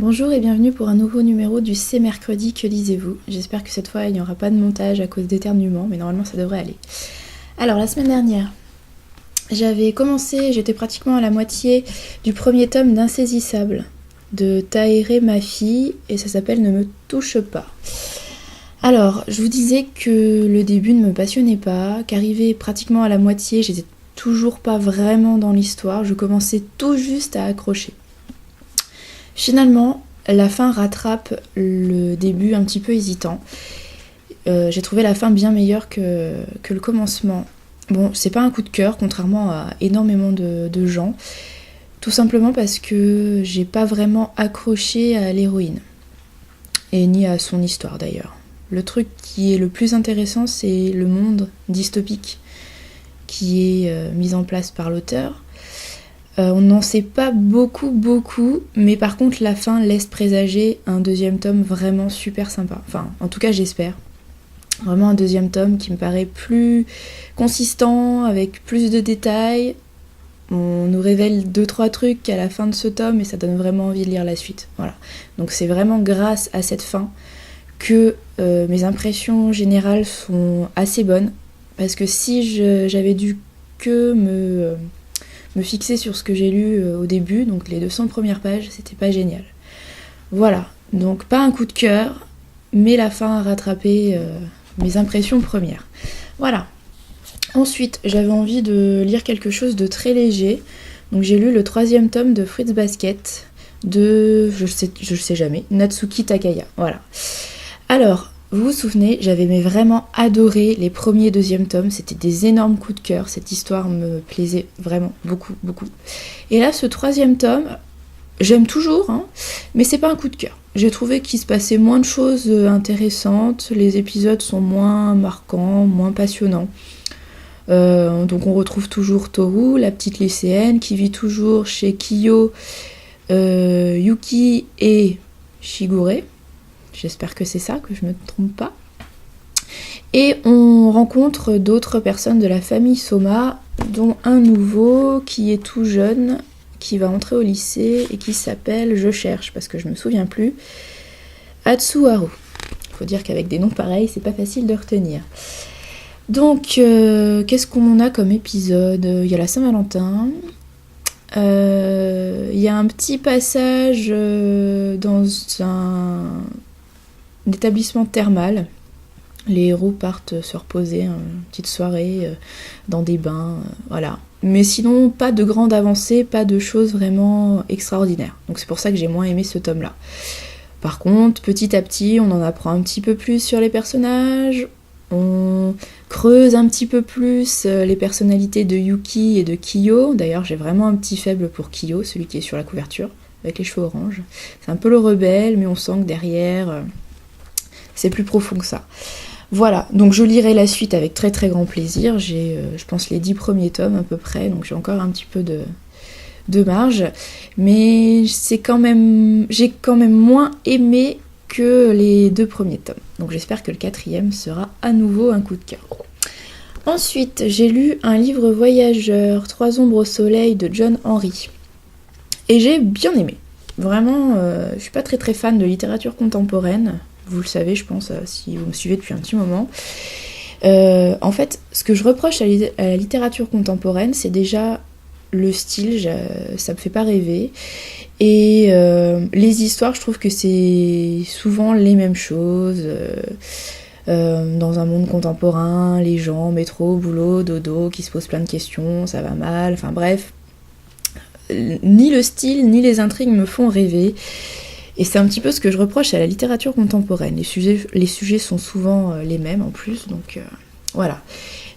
Bonjour et bienvenue pour un nouveau numéro du C'est mercredi, que lisez-vous? J'espère que cette fois il n'y aura pas de montage à cause d'éternuements, mais normalement ça devrait aller. Alors la semaine dernière, j'étais pratiquement à la moitié du premier tome d'Insaisissable de Tahereh Mafi et ça s'appelle Ne me touche pas. Alors, je vous disais que le début ne me passionnait pas, qu'arrivé pratiquement à la moitié, j'étais toujours pas vraiment dans l'histoire, je commençais tout juste à accrocher. Finalement, la fin rattrape le début un petit peu hésitant. J'ai trouvé la fin bien meilleure que le commencement. Bon, c'est pas un coup de cœur, contrairement à énormément de gens. Tout simplement parce que j'ai pas vraiment accroché à l'héroïne. Et ni à son histoire d'ailleurs. Le truc qui est le plus intéressant, c'est le monde dystopique qui est mis en place par l'auteur. On n'en sait pas beaucoup, mais par contre la fin laisse présager un deuxième tome vraiment super sympa. Enfin, en tout cas j'espère. Vraiment un deuxième tome qui me paraît plus consistant, avec plus de détails. On nous révèle 2-3 trucs à la fin de ce tome et ça donne vraiment envie de lire la suite. Voilà. Donc c'est vraiment grâce à cette fin que mes impressions générales sont assez bonnes. Parce que si j'avais dû que me fixer sur ce que j'ai lu au début, donc les 200 premières pages, c'était pas génial. Voilà, donc pas un coup de cœur, mais la fin a rattrapé mes impressions premières. Voilà. Ensuite, j'avais envie de lire quelque chose de très léger, donc j'ai lu le 3e tome de Fruits Basket de, je sais jamais, Natsuki Takaya. Voilà. Alors, vous vous souvenez, j'avais vraiment adoré les premiers et 2e tomes, c'était des énormes coups de cœur, cette histoire me plaisait vraiment beaucoup. Et là, ce 3e tome, j'aime toujours, hein, mais c'est pas un coup de cœur. J'ai trouvé qu'il se passait moins de choses intéressantes, les épisodes sont moins marquants, moins passionnants. Donc on retrouve toujours Toru, la petite lycéenne, qui vit toujours chez Kiyo, Yuki et Shigure. J'espère que c'est ça, que je me trompe pas. Et on rencontre d'autres personnes de la famille Soma, dont un nouveau qui est tout jeune, qui va entrer au lycée et qui s'appelle, je cherche parce que je me souviens plus, Atsuharu. Faut dire qu'avec des noms pareils, c'est pas facile de retenir. Donc, qu'est-ce qu'on a comme épisode? Il y a la Saint-Valentin. Il y a un petit passage dans un établissement thermal. Les héros partent se reposer, une petite soirée dans des bains, voilà. Mais sinon, pas de grande avancée, pas de choses vraiment extraordinaires. Donc c'est pour ça que j'ai moins aimé ce tome-là. Par contre, petit à petit, on en apprend un petit peu plus sur les personnages, on creuse un petit peu plus les personnalités de Yuki et de Kiyo. D'ailleurs, j'ai vraiment un petit faible pour Kiyo, celui qui est sur la couverture, avec les cheveux orange. C'est un peu le rebelle, mais on sent que derrière, c'est plus profond que ça. Voilà, donc je lirai la suite avec très grand plaisir. J'ai, je pense, les 10 premiers tomes à peu près, donc j'ai encore un petit peu de marge. Mais j'ai quand même moins aimé que les 2 premiers tomes. Donc j'espère que le 4e sera à nouveau un coup de cœur. Ensuite, j'ai lu un livre voyageur, 3 ombres au soleil de John Henry. Et j'ai bien aimé. Vraiment, je suis pas très fan de littérature contemporaine. Vous le savez, je pense, si vous me suivez depuis un petit moment. En fait, ce que je reproche à la littérature contemporaine, c'est déjà le style, ça me fait pas rêver. Et les histoires, je trouve que c'est souvent les mêmes choses. Dans un monde contemporain, les gens, métro, boulot, dodo, qui se posent plein de questions, ça va mal, enfin bref. Ni le style, ni les intrigues me font rêver. Et c'est un petit peu ce que je reproche à la littérature contemporaine. Les sujets sont souvent les mêmes en plus, donc voilà.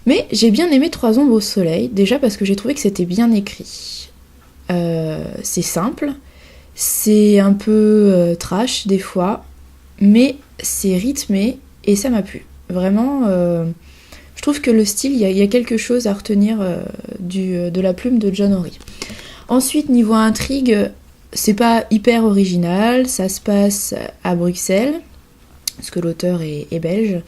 Mais j'ai bien aimé 3 ombres au soleil, déjà parce que j'ai trouvé que c'était bien écrit. C'est simple, c'est un peu trash des fois, mais c'est rythmé et ça m'a plu. Vraiment, je trouve que le style, il y a quelque chose à retenir de la plume de John Henry. Ensuite, niveau intrigue, c'est pas hyper original, ça se passe à Bruxelles, parce que l'auteur est belge.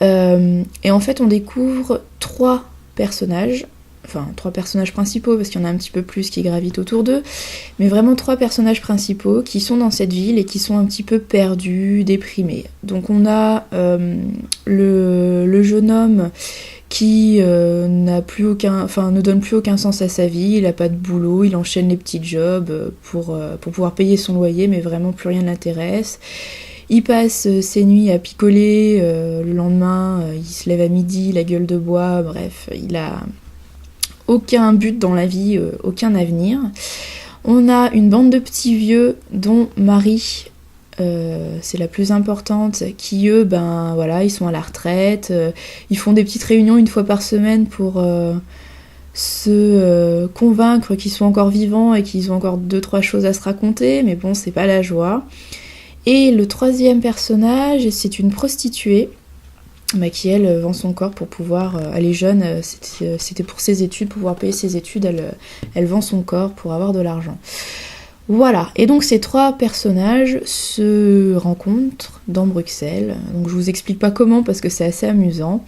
Et en fait, on découvre 3 personnages enfin 3 personnages principaux, parce qu'il y en a un petit peu plus qui gravitent autour d'eux, mais vraiment 3 personnages principaux qui sont dans cette ville et qui sont un petit peu perdus, déprimés. Donc on a le jeune homme qui ne donne plus aucun sens à sa vie, il a pas de boulot, il enchaîne les petits jobs pour pouvoir payer son loyer, mais vraiment plus rien ne l'intéresse. Il passe ses nuits à picoler, le lendemain il se lève à midi, la gueule de bois, bref, il a aucun but dans la vie, aucun avenir. On a une bande de petits vieux dont Marie, c'est la plus importante, qui eux, ils sont à la retraite, ils font des petites réunions une fois par semaine pour se convaincre qu'ils sont encore vivants et qu'ils ont encore 2-3 choses à se raconter, mais bon, c'est pas la joie. Et le 3e personnage, c'est une prostituée qui, elle, vend son corps pour pouvoir... elle est jeune, c'était pour ses études, pour pouvoir payer ses études, elle vend son corps pour avoir de l'argent. Voilà, et donc ces 3 personnages se rencontrent dans Bruxelles. Donc je vous explique pas comment parce que c'est assez amusant.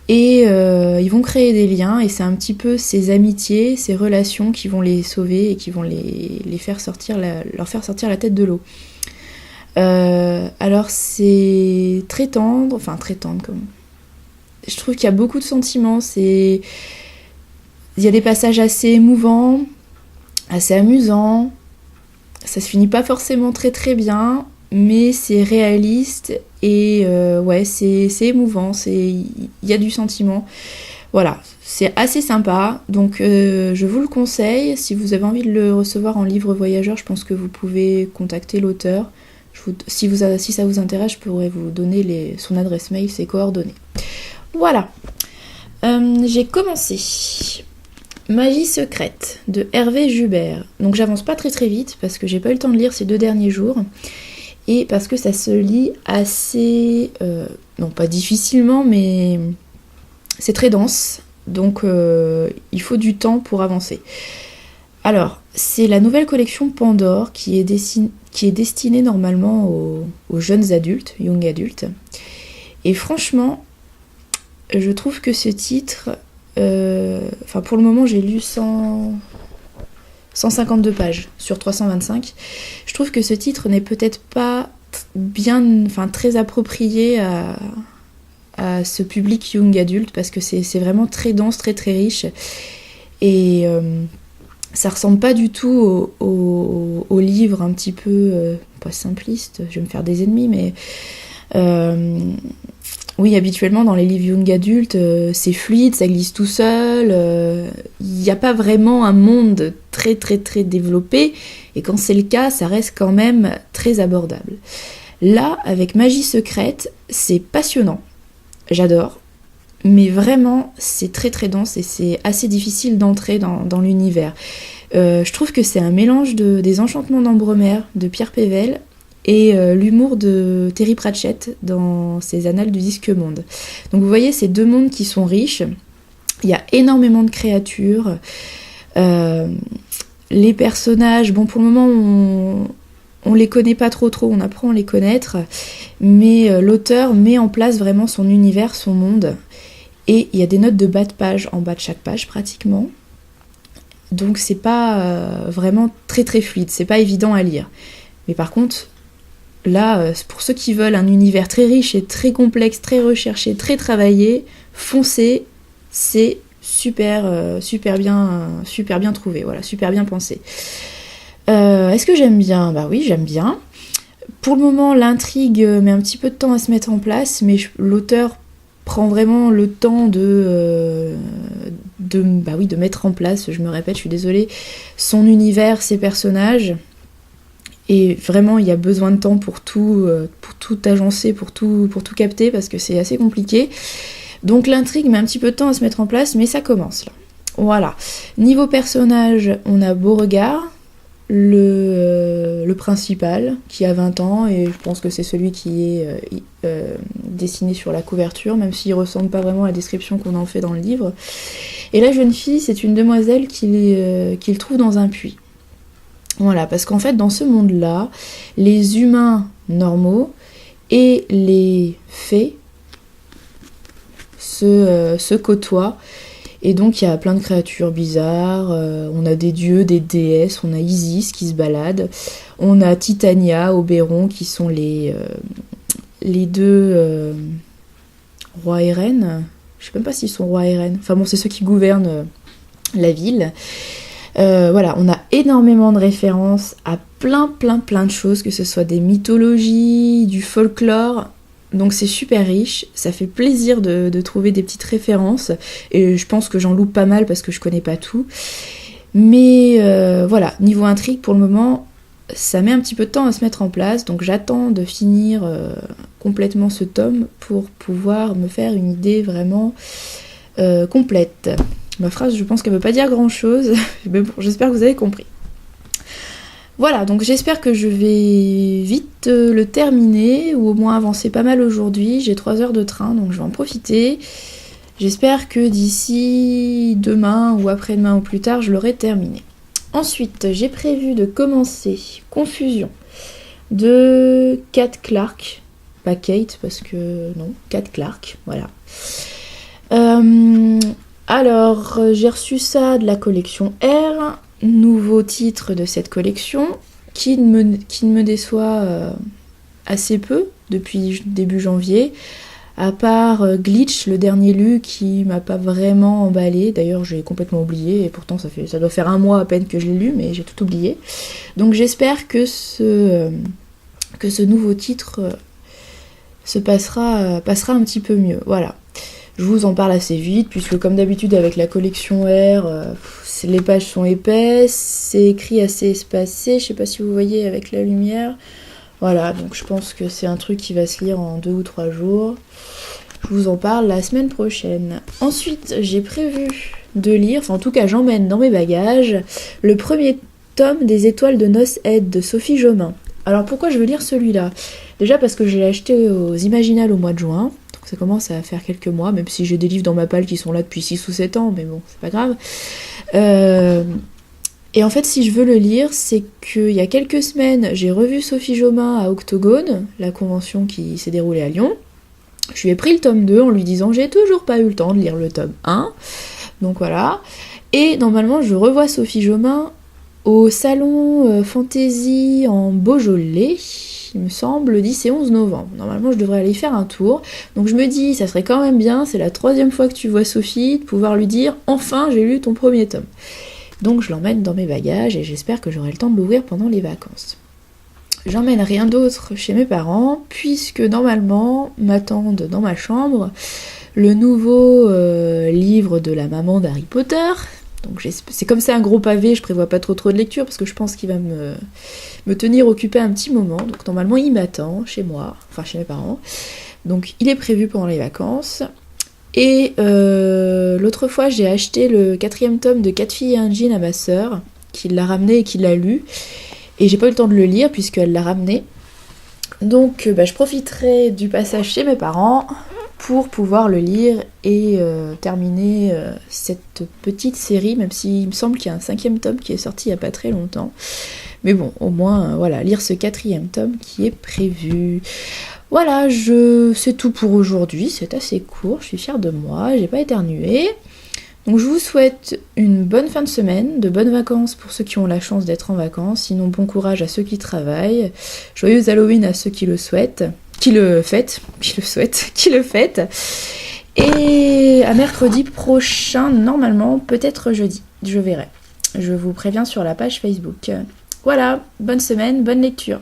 Et ils vont créer des liens, et c'est un petit peu ces amitiés, ces relations qui vont les sauver et qui vont leur faire sortir la tête de l'eau. Alors c'est très tendre comme... Je trouve qu'il y a beaucoup de sentiments, il y a des passages assez émouvants, assez amusants, ça se finit pas forcément très très bien, mais c'est réaliste et c'est émouvant, il y a du sentiment. Voilà, c'est assez sympa, donc je vous le conseille. Si vous avez envie de le recevoir en livre voyageur, je pense que vous pouvez contacter l'auteur. Si ça vous intéresse, je pourrais vous donner son adresse mail, ses coordonnées. Voilà. J'ai commencé Magie secrète de Hervé Jubert. Donc j'avance pas très très vite parce que j'ai pas eu le temps de lire ces 2 derniers jours. Et parce que ça se lit assez... non pas difficilement, mais c'est très dense. Donc il faut du temps pour avancer. Alors, c'est la nouvelle collection Pandore qui est destinée normalement aux jeunes adultes, young adultes. Et franchement, je trouve que ce titre... pour le moment, j'ai lu 152 pages sur 325. Je trouve que ce titre n'est peut-être pas très approprié à ce public young adulte parce que c'est vraiment très dense, très très riche. Et... ça ressemble pas du tout au livre un petit peu, pas simpliste, je vais me faire des ennemis, mais oui, habituellement dans les livres young adultes, c'est fluide, ça glisse tout seul, il n'y a pas vraiment un monde très très très développé, et quand c'est le cas, ça reste quand même très abordable. Là, avec Magie secrète, c'est passionnant, j'adore. Mais vraiment, c'est très très dense et c'est assez difficile d'entrer dans l'univers. Je trouve que c'est un mélange des Enchantements d'Ambremer de Pierre Pével et l'humour de Terry Pratchett dans ses Annales du Disque Monde. Donc vous voyez, ces 2 mondes qui sont riches, il y a énormément de créatures. Les personnages, bon pour le moment on les connaît pas trop, on apprend à les connaître, mais l'auteur met en place vraiment son univers, son monde. Et il y a des notes de bas de page en bas de chaque page pratiquement. Donc c'est pas vraiment très très fluide, c'est pas évident à lire. Mais par contre, là, pour ceux qui veulent un univers très riche et très complexe, très recherché, très travaillé, foncez, c'est super bien trouvé, voilà, super bien pensé. Est-ce que j'aime bien ? Bah oui, j'aime bien. Pour le moment, l'intrigue met un petit peu de temps à se mettre en place, mais l'auteur prend vraiment le temps de mettre en place, je me répète, je suis désolée, son univers, ses personnages. Et vraiment, il y a besoin de temps pour tout agencer, pour tout capter, parce que c'est assez compliqué. Donc l'intrigue met un petit peu de temps à se mettre en place, mais ça commence là. Voilà. Niveau personnage, on a Beauregard, le principal, qui a 20 ans, et je pense que c'est celui qui est dessiné sur la couverture, même s'il ressemble pas vraiment à la description qu'on en fait dans le livre. Et la jeune fille, c'est une demoiselle qu'il trouve dans un puits. Voilà, parce qu'en fait, dans ce monde-là, les humains normaux et les fées se côtoient. Et donc il y a plein de créatures bizarres, on a des dieux, des déesses, on a Isis qui se balade, on a Titania, Oberon qui sont les deux rois et reines. Je sais même pas s'ils sont rois et reines. Enfin bon, c'est ceux qui gouvernent la ville. Voilà, on a énormément de références à plein de choses, que ce soit des mythologies, du folklore. Donc c'est super riche, ça fait plaisir de trouver des petites références. Et je pense que j'en loupe pas mal parce que je connais pas tout. Mais voilà, niveau intrigue, pour le moment, ça met un petit peu de temps à se mettre en place. Donc j'attends de finir complètement ce tome pour pouvoir me faire une idée vraiment complète. Ma phrase, je pense qu'elle veut pas dire grand chose, mais bon, j'espère que vous avez compris. Voilà, donc j'espère que je vais vite le terminer, ou au moins avancer pas mal aujourd'hui. J'ai 3 heures de train, donc je vais en profiter. J'espère que d'ici demain ou après-demain ou plus tard, je l'aurai terminé. Ensuite, j'ai prévu de commencer Confusion de Kat Clark. Pas Kate, parce que non, Kat Clark, voilà. Alors, j'ai reçu ça de la collection R, nouveau titre de cette collection, qui ne me déçoit assez peu depuis début janvier, à part Glitch, le dernier lu, qui m'a pas vraiment emballé. D'ailleurs, j'ai complètement oublié, et pourtant ça doit faire 1 mois à peine que je l'ai lu, mais j'ai tout oublié. Donc j'espère que ce nouveau titre se passera un petit peu mieux, voilà. Je vous en parle assez vite, puisque comme d'habitude avec la collection R, les pages sont épaisses, c'est écrit assez espacé, je sais pas si vous voyez avec la lumière. Voilà, donc je pense que c'est un truc qui va se lire en 2 ou 3 jours. Je vous en parle la semaine prochaine. Ensuite, j'ai prévu de lire, enfin en tout cas j'emmène dans mes bagages, le premier tome des Étoiles de Noces Ed de Sophie Jomain. Alors pourquoi je veux lire celui-là ? Déjà parce que je l'ai acheté aux Imaginales au mois de juin. Ça commence à faire quelques mois, même si j'ai des livres dans ma palle qui sont là depuis 6 ou 7 ans, mais bon, c'est pas grave. Et en fait, si je veux le lire, c'est qu'il y a quelques semaines, j'ai revu Sophie Jomain à Octogone, la convention qui s'est déroulée à Lyon. Je lui ai pris le tome 2 en lui disant « J'ai toujours pas eu le temps de lire le tome 1 ». Donc voilà. Et normalement, je revois Sophie Jomain au salon Fantasy en Beaujolais, il me semble, le 10 et 11 novembre. Normalement, je devrais aller y faire un tour. Donc je me dis, ça serait quand même bien, c'est la 3e fois que tu vois Sophie, de pouvoir lui dire « Enfin, j'ai lu ton premier tome ». Donc je l'emmène dans mes bagages et j'espère que j'aurai le temps de l'ouvrir pendant les vacances. J'emmène rien d'autre chez mes parents, puisque normalement m'attendent dans ma chambre le nouveau livre de la maman d'Harry Potter. Donc c'est comme c'est un gros pavé, je prévois pas trop de lecture parce que je pense qu'il va me tenir occupé un petit moment. Donc normalement il m'attend chez moi, enfin chez mes parents. Donc il est prévu pendant les vacances. Et l'autre fois j'ai acheté le 4e tome de 4 filles et un jean à ma sœur, qui l'a ramené et qui l'a lu. Et j'ai pas eu le temps de le lire puisqu'elle l'a ramené. Donc je profiterai du passage chez mes parents pour pouvoir le lire et terminer cette petite série, même s'il me semble qu'il y a un 5e tome qui est sorti il n'y a pas très longtemps. Mais bon, au moins, voilà, lire ce 4e tome qui est prévu. Voilà, c'est tout pour aujourd'hui, c'est assez court, je suis fière de moi, j'ai pas éternué. Donc je vous souhaite une bonne fin de semaine, de bonnes vacances pour ceux qui ont la chance d'être en vacances, sinon bon courage à ceux qui travaillent, joyeux Halloween à ceux qui le souhaitent, qui le fêtent, et à mercredi prochain, normalement, peut-être jeudi, je verrai. Je vous préviens sur la page Facebook. Voilà, bonne semaine, bonne lecture.